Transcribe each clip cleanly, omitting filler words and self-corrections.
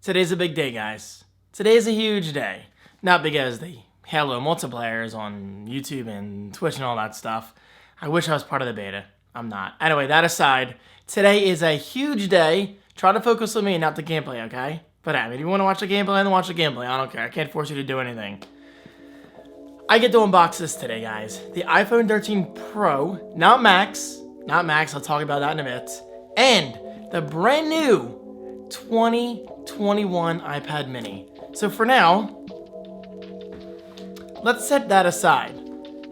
Today's a big day, guys. Today's a huge day. Not because the Halo multiplayer is on YouTube and Twitch and all that stuff. I wish I was part of the beta. I'm not. Anyway, that aside, today is a huge day. Try to focus on me and not the gameplay, okay? But if you want to watch the gameplay, then watch the gameplay. I don't care. I can't force you to do anything. I get to unbox this today, guys. The iPhone 13 Pro, not Max. Not Max, I'll talk about that in a bit. And the brand new 2021 iPad mini. So for now, let's set that aside.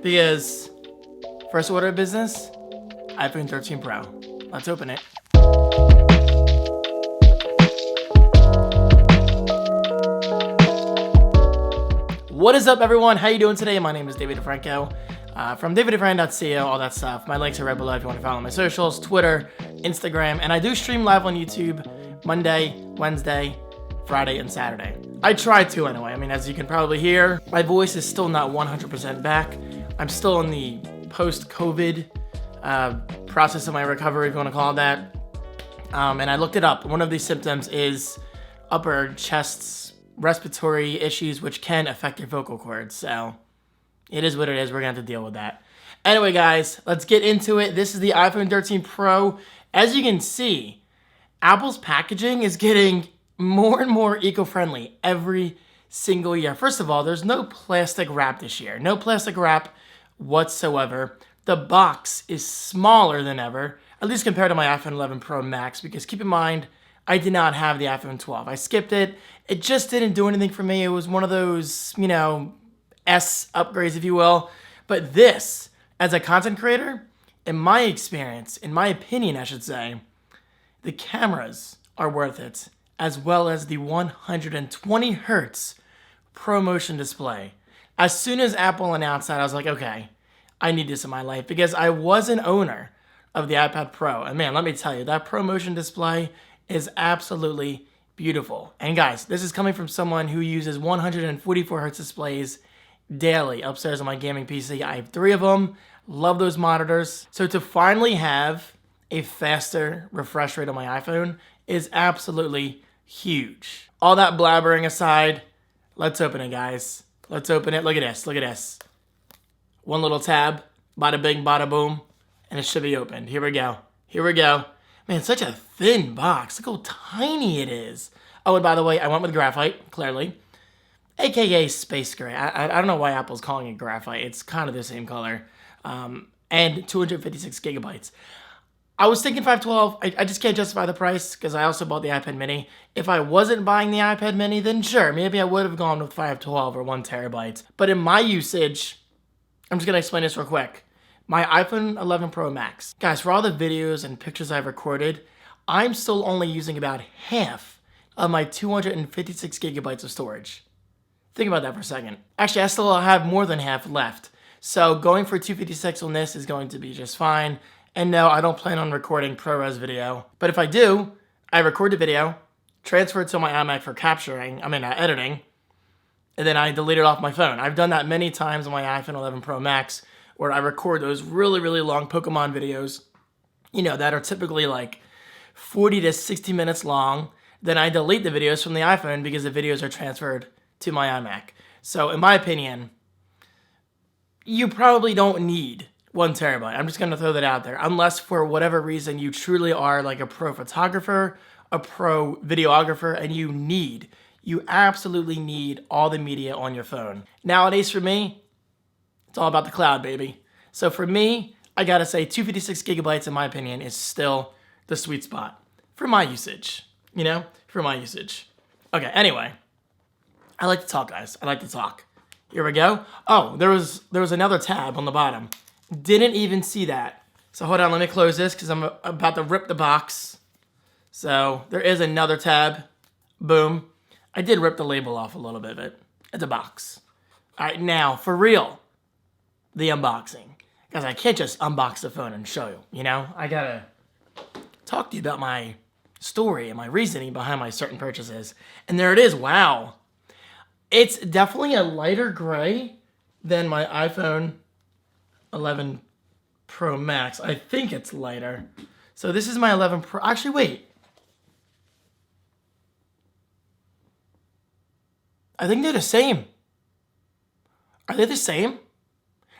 Because first order of business, iPhone 13 Pro. Let's open it. What is up, everyone? How you doing today? My name is Franco from davidfran.co, all that stuff. My links are right below if you want to follow my socials, Twitter, Instagram, and I do stream live on YouTube Monday, Wednesday, Friday, and Saturday. I try to anyway. I mean, as you can probably hear, my voice is still not 100% back. I'm still in the post-COVID process of my recovery, if you want to call it that. And I looked it up. One of these symptoms is upper chest respiratory issues, which can affect your vocal cords. So it is what it is. We're going to have to deal with that. Anyway, guys, let's get into it. This is the iPhone 13 Pro. As you can see, Apple's packaging is getting more and more eco-friendly every single year. First of all, there's no plastic wrap this year. No plastic wrap whatsoever. The box is smaller than ever, at least compared to my iPhone 11 Pro Max, because keep in mind, I did not have the iPhone 12. I skipped it. It just didn't do anything for me. It was one of those, S upgrades, if you will. But this, as a content creator, in my experience, in my opinion, I should say, the cameras are worth it, as well as the 120 hertz ProMotion display. As soon as Apple announced that, I was like, okay, I need this in my life, because I was an owner of the iPad Pro. And man, let me tell you, that ProMotion display is absolutely beautiful. And guys, this is coming from someone who uses 144 hertz displays daily upstairs on my gaming PC. I have 3 of them. Love those monitors. So to finally have a faster refresh rate on my iPhone is absolutely huge. All that blabbering aside, let's open it, guys. Let's open it. Look at this. Look at this. One little tab. Bada bing, bada boom. And it should be opened. Here we go. Here we go. Man, such a thin box. Look how tiny it is. Oh, and by the way, I went with graphite, clearly. AKA space gray. I don't know why Apple's calling it graphite. It's kind of the same color. And 256 gigabytes. I was thinking 512. I just can't justify the price because I also bought the iPad mini. If I wasn't buying the iPad mini, then sure, maybe I would have gone with 512 or 1 terabyte. But in my usage, I'm just going to explain this real quick. My iPhone 11 Pro Max. Guys, for all the videos and pictures I've recorded, I'm still only using about half of my 256 gigabytes of storage. Think about that for a second. Actually, I still have more than half left. So going for 256 on this is going to be just fine. And no, I don't plan on recording ProRes video. But if I do, I record the video, transfer it to my iMac for editing, and then I delete it off my phone. I've done that many times on my iPhone 11 Pro Max, where I record those really, really long Pokemon videos, that are typically like 40 to 60 minutes long. Then I delete the videos from the iPhone because the videos are transferred to my iMac. So in my opinion, you probably don't need 1 terabyte. I'm just going to throw that out there. Unless for whatever reason you truly are like a pro photographer, a pro videographer, and you absolutely need all the media on your phone. Nowadays for me, it's all about the cloud, baby. So for me, I gotta say 256 gigabytes, in my opinion, is still the sweet spot for my usage, for my usage. Okay, anyway, I like to talk, guys. I like to talk. Here we go. Oh, there was another tab on the bottom. Didn't even see that. So hold on, let me close this because I'm about to rip the box. So there is another tab. Boom. I did rip the label off a little bit, but it's a box. All right, now, for real. The unboxing. Guys, I can't just unbox the phone and show you, I gotta talk to you about my story and my reasoning behind my certain purchases. And there it is. Wow. It's definitely a lighter gray than my iPhone 11 Pro Max. I think it's lighter. So this is my 11 Pro. Actually, wait. I think they're the same. Are they the same?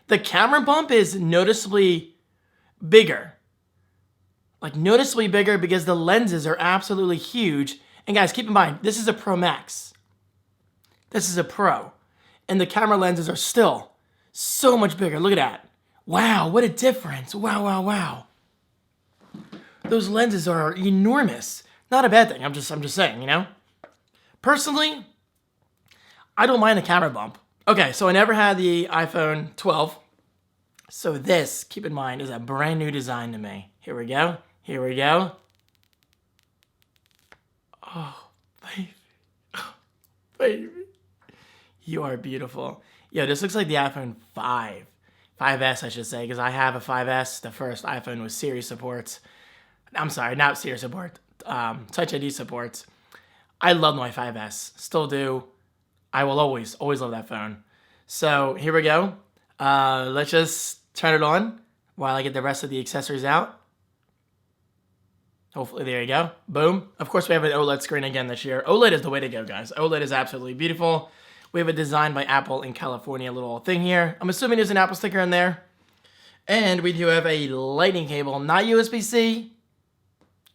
The camera bump is noticeably bigger. Like noticeably bigger because the lenses are absolutely huge. And guys, keep in mind, this is a Pro Max. This is a Pro. And the camera lenses are still so much bigger. Look at that. Wow, what a difference. Wow, wow, wow. Those lenses are enormous. Not a bad thing. I'm just saying, you know? Personally, I don't mind the camera bump. Okay, so I never had the iPhone 12. So this, keep in mind, is a brand new design to me. Here we go. Here we go. Oh, baby. Oh, baby. You are beautiful. Yo, this looks like the iPhone 5. 5S, I should say, because I have a 5S, the first iPhone with Siri supports. I'm sorry, not Siri support. Touch ID supports. I love my 5S. Still do. I will always love that phone. So here we go. Let's just turn it on while I get the rest of the accessories out. Hopefully, there you go. Boom. Of course, we have an OLED screen again this year. OLED is the way to go, guys. OLED is absolutely beautiful. We have a design by Apple in California little thing here. I'm assuming there's an Apple sticker in there. And we do have a lightning cable, not USB-C.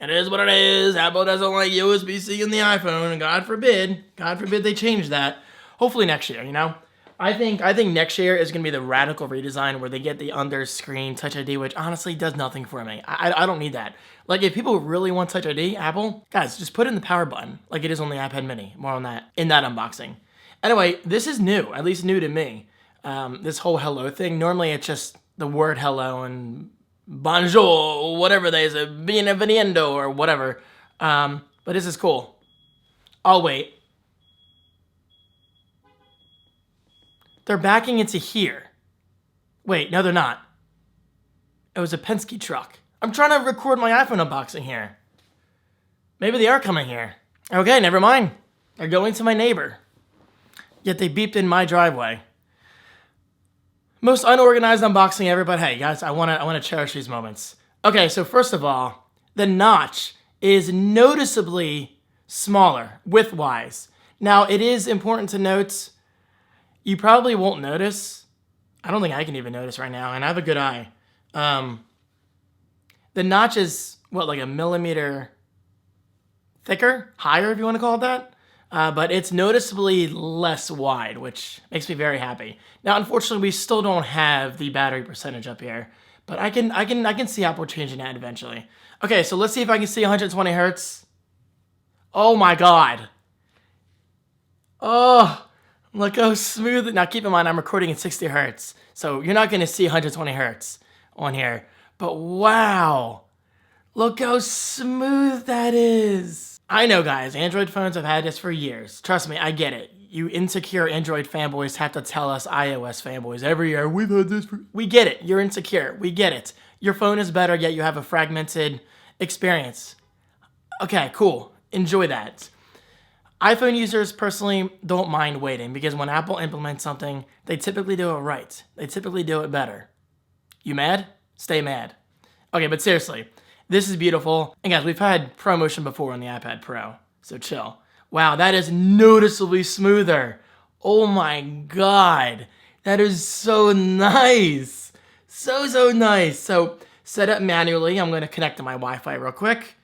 It is what it is. Apple doesn't like USB-C in the iPhone. God forbid they change that. Hopefully next year, you know? I think next year is going to be the radical redesign where they get the under-screen Touch ID, which honestly does nothing for me. I don't need that. Like, if people really want Touch ID, Apple, guys, just put in the power button like it is on the iPad mini. More on that in that unboxing. Anyway, this is new, at least new to me. This whole hello thing. Normally, it's just the word hello and bonjour, whatever they say, bienvenido, or whatever. But this is cool. I'll wait. They're backing into here. Wait, no, they're not. It was a Penske truck. I'm trying to record my iPhone unboxing here. Maybe they are coming here. Okay, never mind. They're going to my neighbor. Yet they beeped in my driveway. Most unorganized unboxing ever, but hey, guys, I want to cherish these moments. Okay, so first of all, the notch is noticeably smaller width-wise. Now, it is important to note, you probably won't notice. I don't think I can even notice right now, and I have a good eye. The notch is, what, like a millimeter thicker? Higher, if you want to call it that? But it's noticeably less wide, which makes me very happy. Now, unfortunately, we still don't have the battery percentage up here, but I can see Apple changing that eventually. Okay, so let's see if I can see 120 hertz. Oh my God. Oh, look how smooth. Now, keep in mind, I'm recording at 60 hertz, so you're not going to see 120 hertz on here. But wow, look how smooth that is. I know, guys, Android phones have had this for years. Trust me, I get it. You insecure Android fanboys have to tell us iOS fanboys every year, we've had this for... We get it. You're insecure. We get it. Your phone is better, yet you have a fragmented experience. Okay, cool. Enjoy that. iPhone users, personally, don't mind waiting because when Apple implements something, they typically do it right. They typically do it better. You mad? Stay mad. Okay, but seriously, this is beautiful. And guys, we've had ProMotion before on the iPad Pro, so chill. Wow, that is noticeably smoother. Oh my God, that is so nice. So nice. So set up manually. I'm going to connect to my Wi-Fi real quick.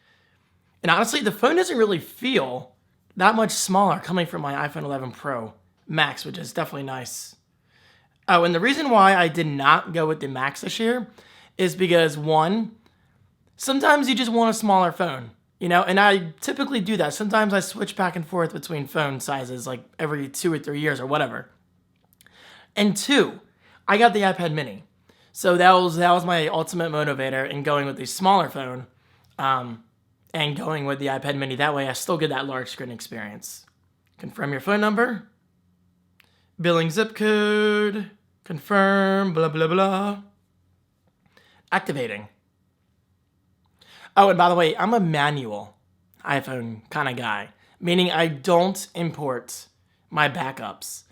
And honestly, the phone doesn't really feel that much smaller coming from my iPhone 11 Pro Max, which is definitely nice. Oh, and the reason why I did not go with the Max this year is because, one, sometimes you just want a smaller phone, you know, and I typically do that. Sometimes I switch back and forth between phone sizes like every 2 or 3 years or whatever. And two, I got the iPad mini. So that was my ultimate motivator in going with the smaller phone and going with the iPad mini. That way I still get that large screen experience. Confirm your phone number. Billing zip code. Confirm, blah, blah, blah. Activating. Oh, and by the way, I'm a manual iPhone kind of guy, meaning I don't import my backups,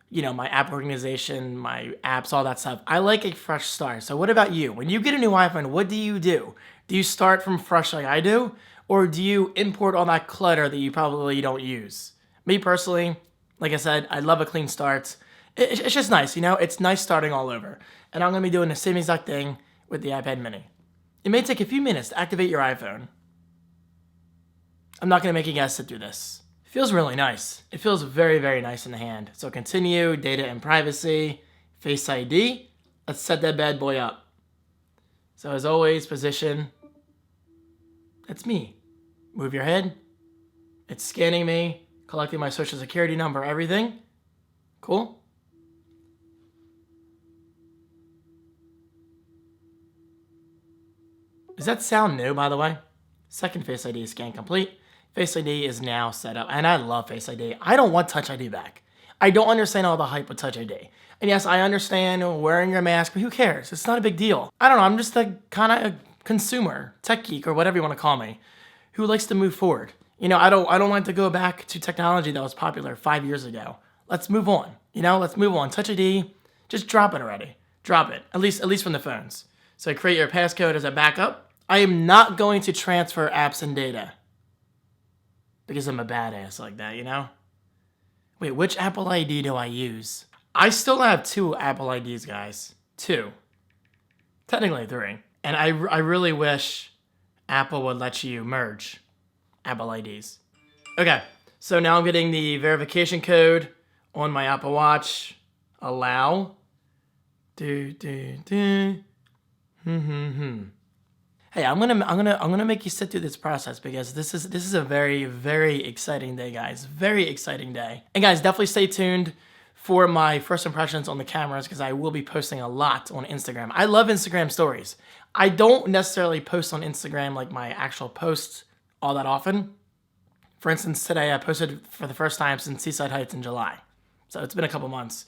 you know, my app organization, my apps, all that stuff. I like a fresh start. So what about you? When you get a new iPhone, what do you do? Do you start from fresh like I do? Or do you import all that clutter that you probably don't use? Me personally, Like I said, I love a clean start. It's just nice, you know? It's nice starting all over. And I'm going to be doing the same exact thing with the iPad mini. It may take a few minutes to activate your iPhone. I'm not going to make you guys sit through this. It feels really nice. It feels very, very nice in the hand. So continue, data and privacy, Face ID. Let's set that bad boy up. So as always, position. That's me. Move your head. It's scanning me, collecting my social security number, everything. Cool. Does that sound new, by the way? Second Face ID scan complete. Face ID is now set up, and I love Face ID. I don't want Touch ID back. I don't understand all the hype with Touch ID. And yes, I understand wearing your mask, but who cares? It's not a big deal. I don't know, I'm just a kind of consumer, tech geek, or whatever you want to call me, who likes to move forward. You know, I don't like to go back to technology that was popular 5 years ago. Let's move on. You know, let's move on. Touch ID, just drop it already. Drop it, at least from the phones. So create your passcode as a backup. I am not going to transfer apps and data because I'm a badass like that, you know? Wait, which Apple ID do I use? I still have 2 Apple IDs, guys. 2. Technically 3. And I really wish Apple would let you merge Apple IDs. Okay, so now I'm getting the verification code on my Apple Watch. Allow. Hey, I'm gonna make you sit through this process because this is a very, very exciting day, guys. Very exciting day. And guys, definitely stay tuned for my first impressions on the cameras because I will be posting a lot on Instagram. I love Instagram stories. I don't necessarily post on Instagram like my actual posts all that often. For instance, today I posted for the first time since Seaside Heights in July. So it's been a couple months.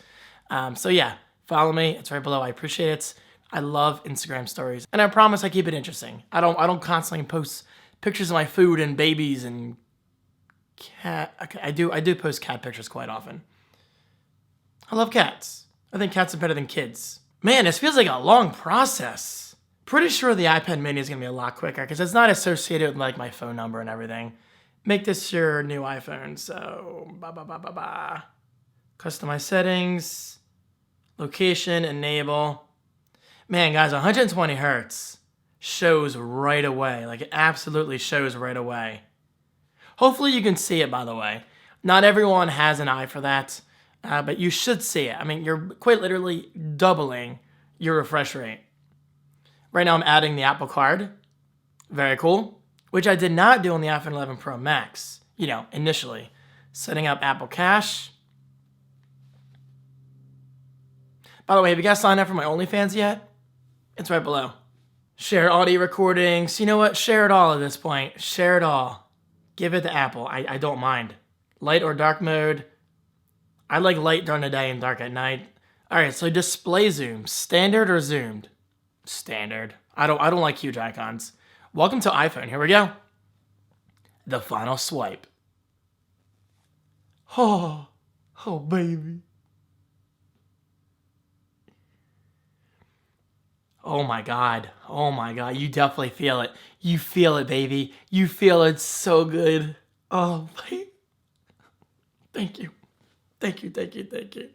So yeah, follow me. It's right below. I appreciate it. I love Instagram stories, and I promise I keep it interesting. I don't constantly post pictures of my food and babies and cat. Okay, I do post cat pictures quite often. I love cats. I think cats are better than kids. Man, this feels like a long process. Pretty sure the iPad mini is gonna be a lot quicker because it's not associated with like my phone number and everything. Make this your new iPhone. So customize settings, location, enable. Man, guys, 120 hertz shows right away. Like, it absolutely shows right away. Hopefully you can see it, by the way. Not everyone has an eye for that, but you should see it. I mean, you're quite literally doubling your refresh rate. Right now, I'm adding the Apple Card. Very cool. Which I did not do on the iPhone 11 Pro Max, you know, initially. Setting up Apple Cash. By the way, have you guys signed up for my OnlyFans yet? It's right below. Share audio recordings. You know what? Share it all at this point. Share it all. Give it to Apple. I don't mind. Light or dark mode. I like light during the day and dark at night. All right, so display zoom. Standard or zoomed? Standard. I don't like huge icons. Welcome to iPhone. Here we go. The final swipe. Oh baby. Oh my God. Oh my God. You definitely feel it. You feel it, baby. You feel it so good. Oh, baby. Thank you. Thank you, thank you, thank you.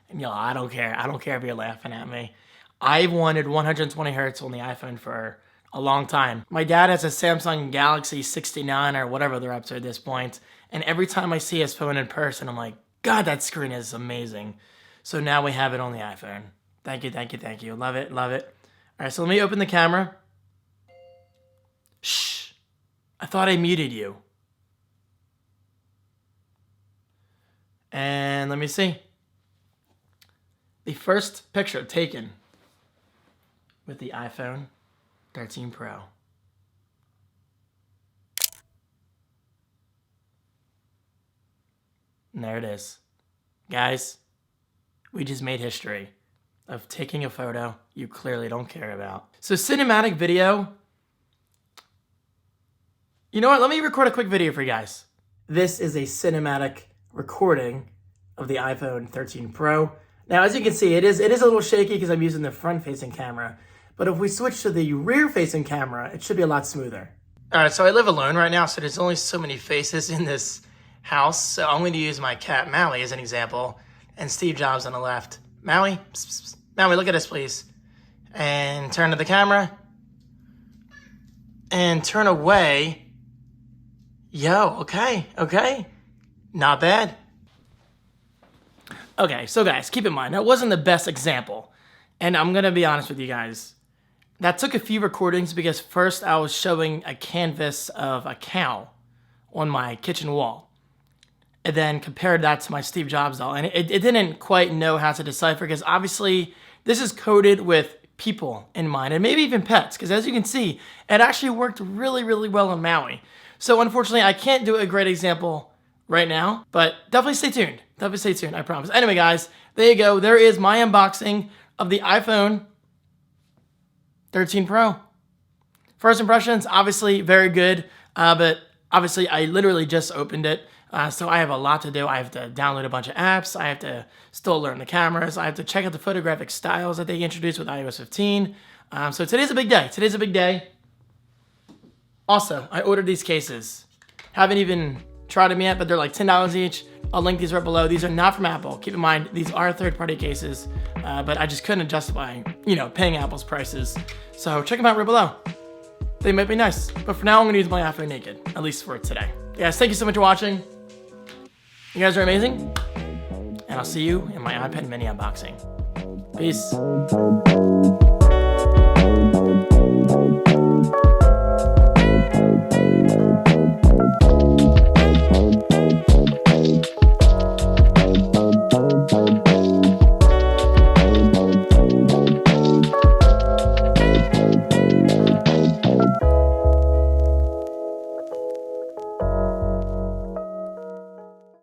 And y'all, I don't care. I don't care if you're laughing at me. I've wanted 120 hertz on the iPhone for a long time. My dad has a Samsung Galaxy 69 or whatever they're up to at this point. And every time I see his phone in person, I'm like, God, that screen is amazing. So now we have it on the iPhone. Thank you, thank you, thank you. Love it, love it. All right, so let me open the camera. Shh. I thought I muted you. And let me see. The first picture taken with the iPhone 13 Pro. And there it is. Guys, we just made history of taking a photo you clearly don't care about. So cinematic video. You know what? Let me record a quick video for you guys. This is a cinematic recording of the iPhone 13 Pro. Now, as you can see, it is a little shaky because I'm using the front-facing camera. But if we switch to the rear-facing camera, it should be a lot smoother. All right, so I live alone right now, so there's only so many faces in this house. So I'm going to use my cat Maui as an example, and Steve Jobs on the left. Maui, psst, psst, psst. Maui, look at this, please. And turn to the camera. And turn away. Yo, okay. Not bad. Okay, so guys, keep in mind, that wasn't the best example. And I'm going to be honest with you guys. That took a few recordings because first I was showing a canvas of a cow on my kitchen wall. And then compared that to my Steve Jobs doll. And it didn't quite know how to decipher because obviously this is coded with people in mind and maybe even pets. Because as you can see, it actually worked really, really well on Maui. So unfortunately, I can't do a great example right now, but definitely stay tuned. Definitely stay tuned, I promise. Anyway, guys, there you go. There is my unboxing of the iPhone 13 Pro. First impressions, obviously very good, but obviously I literally just opened it, so I have a lot to do. I have to download a bunch of apps. I have to still learn the cameras. I have to check out the photographic styles that they introduced with iOS 15. So today's a big day. Today's a big day. Also, I ordered these cases. Haven't even tried them yet, but they're like $10 each. I'll link these right below. These are not from Apple. Keep in mind, these are third-party cases, but I just couldn't justify, paying Apple's prices. So check them out right below. They might be nice. But for now, I'm gonna use my iPhone naked, at least for today. Guys, thank you so much for watching. You guys are amazing. And I'll see you in my iPad mini unboxing. Peace.